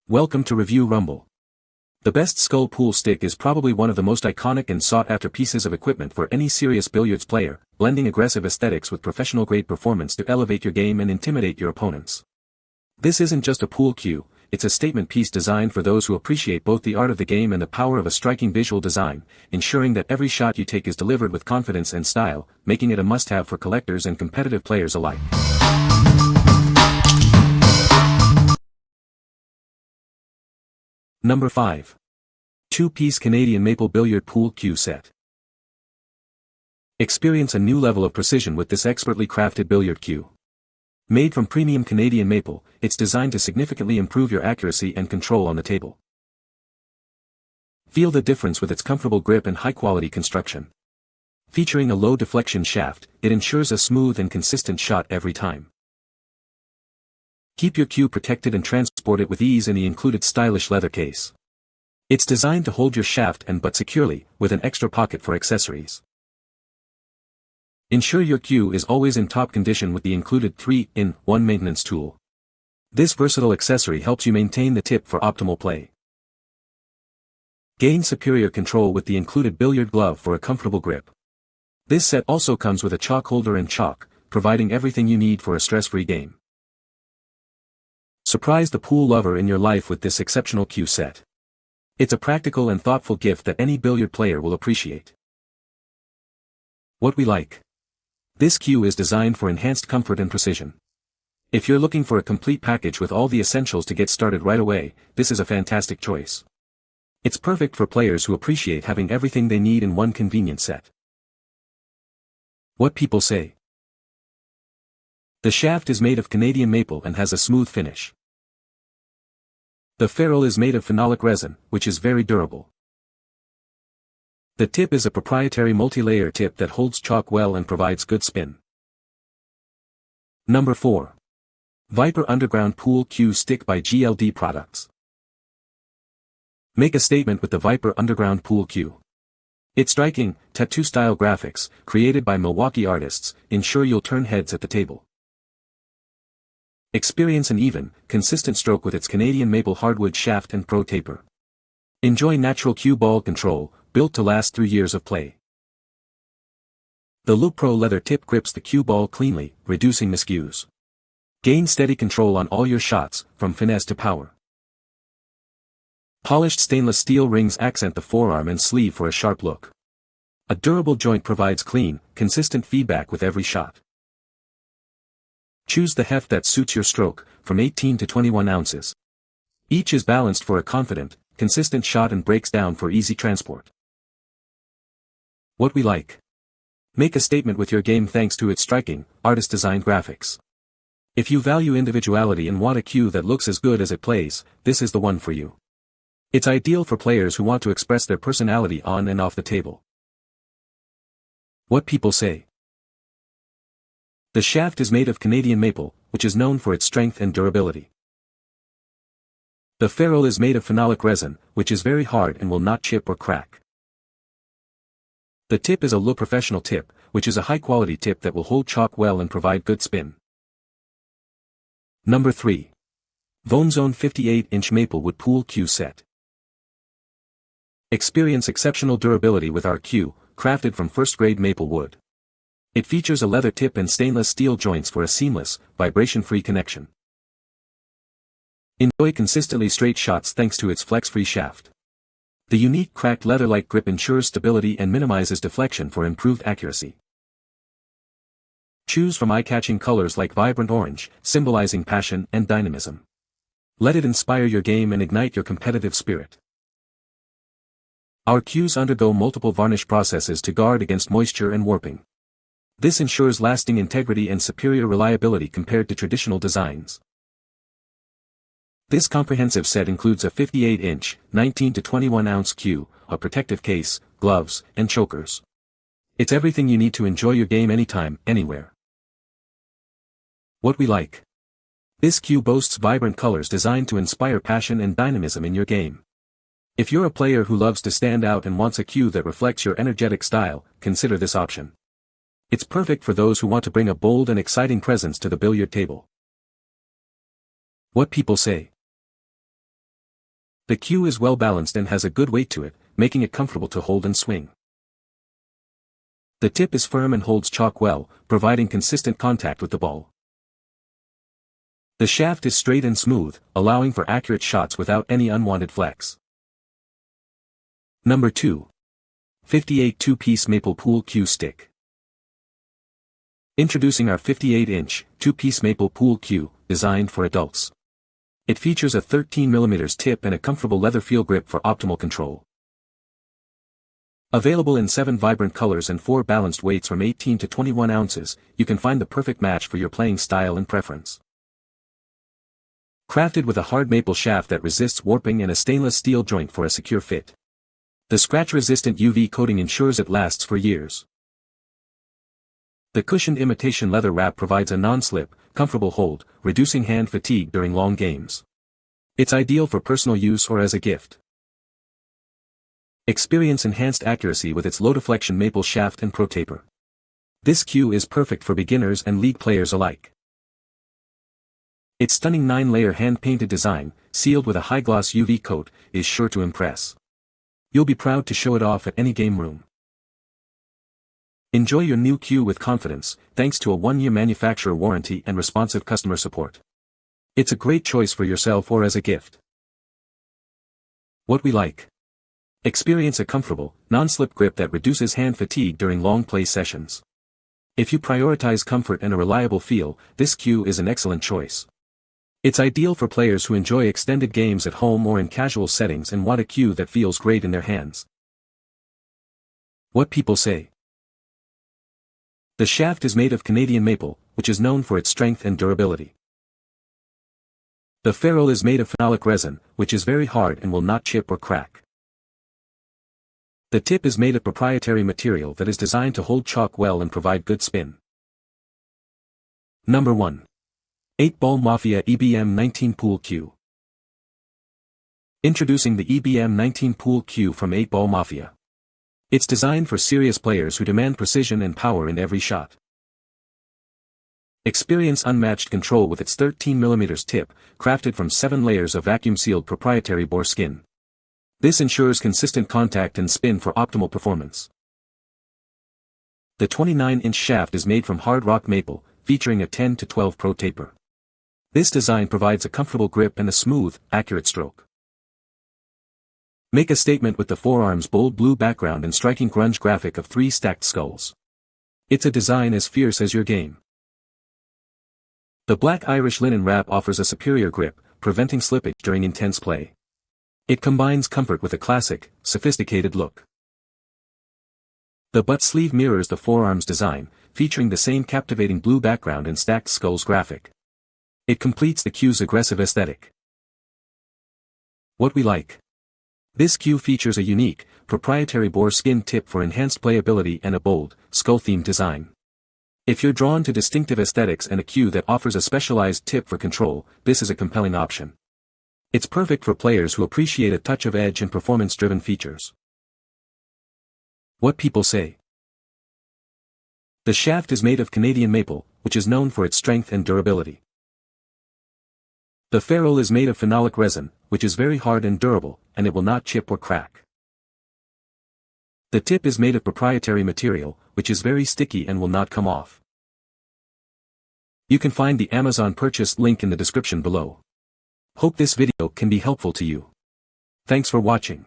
Welcome to Review Rumble. The best skull pool stick is probably one of the most iconic and sought-after pieces of equipment for any serious billiards player, blending aggressive aesthetics with professional-grade performance to elevate your game and intimidate your opponents. This isn't just a pool cue, it's a statement piece designed for those who appreciate both the art of the game and the power of a striking visual design, ensuring that every shot you take is delivered with confidence and style, making it a must-have for collectors and competitive players alike. Number 5. 2-piece Canadian Maple Billiard Pool Cue Set. Experience a new level of precision with this expertly crafted billiard cue. Made from premium Canadian maple, it's designed to significantly improve your accuracy and control on the table. Feel the difference with its comfortable grip and high-quality construction. Featuring a low deflection shaft, it ensures a smooth and consistent shot every time. Keep your cue protected and transport it with ease in the included stylish leather case. It's designed to hold your shaft and butt securely, with an extra pocket for accessories. Ensure your cue is always in top condition with the included 3-in-1 maintenance tool. This versatile accessory helps you maintain the tip for optimal play. Gain superior control with the included billiard glove for a comfortable grip. This set also comes with a chalk holder and chalk, providing everything you need for a stress-free game. Surprise the pool lover in your life with this exceptional cue set. It's a practical and thoughtful gift that any billiard player will appreciate. What we like. This cue is designed for enhanced comfort and precision. If you're looking for a complete package with all the essentials to get started right away, this is a fantastic choice. It's perfect for players who appreciate having everything they need in one convenient set. What people say. The shaft is made of Canadian maple and has a smooth finish. The ferrule is made of phenolic resin, which is very durable. The tip is a proprietary multi-layer tip that holds chalk well and provides good spin. Number 4. Viper Underground Pool Cue Stick by GLD Products. Make a statement with the Viper Underground Pool Cue. Its striking, tattoo-style graphics, created by Milwaukee artists, ensure you'll turn heads at the table. Experience an even, consistent stroke with its Canadian maple hardwood shaft and pro taper. Enjoy natural cue ball control, built to last through years of play. The Loop Pro leather tip grips the cue ball cleanly, reducing miscues. Gain steady control on all your shots, from finesse to power. Polished stainless steel rings accent the forearm and sleeve for a sharp look. A durable joint provides clean, consistent feedback with every shot. Choose the heft that suits your stroke, from 18 to 21 ounces. Each is balanced for a confident, consistent shot and breaks down for easy transport. What we like. Make a statement with your game thanks to its striking, artist-designed graphics. If you value individuality and want a cue that looks as good as it plays, this is the one for you. It's ideal for players who want to express their personality on and off the table. What people say. The shaft is made of Canadian maple, which is known for its strength and durability. The ferrule is made of phenolic resin, which is very hard and will not chip or crack. The tip is a low professional tip, which is a high-quality tip that will hold chalk well and provide good spin. Number 3. VONEZONE 58-inch Maplewood Pool Cue Set. Experience exceptional durability with our cue, crafted from first-grade maple wood. It features a leather tip and stainless steel joints for a seamless, vibration-free connection. Enjoy consistently straight shots thanks to its flex-free shaft. The unique cracked leather-like grip ensures stability and minimizes deflection for improved accuracy. Choose from eye-catching colors like vibrant orange, symbolizing passion and dynamism. Let it inspire your game and ignite your competitive spirit. Our cues undergo multiple varnish processes to guard against moisture and warping. This ensures lasting integrity and superior reliability compared to traditional designs. This comprehensive set includes a 58-inch, 19 to 21-ounce cue, a protective case, gloves, and chokers. It's everything you need to enjoy your game anytime, anywhere. What we like. This cue boasts vibrant colors designed to inspire passion and dynamism in your game. If you're a player who loves to stand out and wants a cue that reflects your energetic style, consider this option. It's perfect for those who want to bring a bold and exciting presence to the billiard table. What people say. The cue is well balanced and has a good weight to it, making it comfortable to hold and swing. The tip is firm and holds chalk well, providing consistent contact with the ball. The shaft is straight and smooth, allowing for accurate shots without any unwanted flex. Number 2. 58 2-piece maple pool cue stick. Introducing our 58-inch, 2-piece maple pool cue, designed for adults. It features a 13mm tip and a comfortable leather feel grip for optimal control. Available in 7 vibrant colors and 4 balanced weights from 18 to 21 ounces, you can find the perfect match for your playing style and preference. Crafted with a hard maple shaft that resists warping and a stainless steel joint for a secure fit. The scratch-resistant UV coating ensures it lasts for years. The cushioned imitation leather wrap provides a non-slip, comfortable hold, reducing hand fatigue during long games. It's ideal for personal use or as a gift. Experience enhanced accuracy with its low-deflection maple shaft and pro taper. This cue is perfect for beginners and league players alike. Its stunning 9-layer hand-painted design, sealed with a high-gloss UV coat, is sure to impress. You'll be proud to show it off at any game room. Enjoy your new cue with confidence, thanks to a 1-year manufacturer warranty and responsive customer support. It's a great choice for yourself or as a gift. What we like. Experience a comfortable, non-slip grip that reduces hand fatigue during long play sessions. If you prioritize comfort and a reliable feel, this cue is an excellent choice. It's ideal for players who enjoy extended games at home or in casual settings and want a cue that feels great in their hands. What people say. The shaft is made of Canadian maple, which is known for its strength and durability. The ferrule is made of phenolic resin, which is very hard and will not chip or crack. The tip is made of proprietary material that is designed to hold chalk well and provide good spin. Number 1. 8-Ball Mafia EBM19 Pool Cue. Introducing the EBM19 Pool Cue from 8-Ball Mafia. It's designed for serious players who demand precision and power in every shot. Experience unmatched control with its 13mm tip, crafted from 7 layers of vacuum-sealed proprietary boar skin. This ensures consistent contact and spin for optimal performance. The 29-inch shaft is made from hard rock maple, featuring a 10 to 12 pro taper. This design provides a comfortable grip and a smooth, accurate stroke. Make a statement with the forearm's bold blue background and striking grunge graphic of 3 stacked skulls. It's a design as fierce as your game. The black Irish linen wrap offers a superior grip, preventing slippage during intense play. It combines comfort with a classic, sophisticated look. The butt sleeve mirrors the forearm's design, featuring the same captivating blue background and stacked skulls graphic. It completes the cue's aggressive aesthetic. What we like. This cue features a unique, proprietary boar skin tip for enhanced playability and a bold, skull-themed design. If you're drawn to distinctive aesthetics and a cue that offers a specialized tip for control, this is a compelling option. It's perfect for players who appreciate a touch of edge and performance-driven features. What people say. The shaft is made of Canadian maple, which is known for its strength and durability. The ferrule is made of phenolic resin, which is very hard and durable, and it will not chip or crack. The tip is made of proprietary material, which is very sticky and will not come off. You can find the Amazon purchase link in the description below. Hope this video can be helpful to you. Thanks for watching.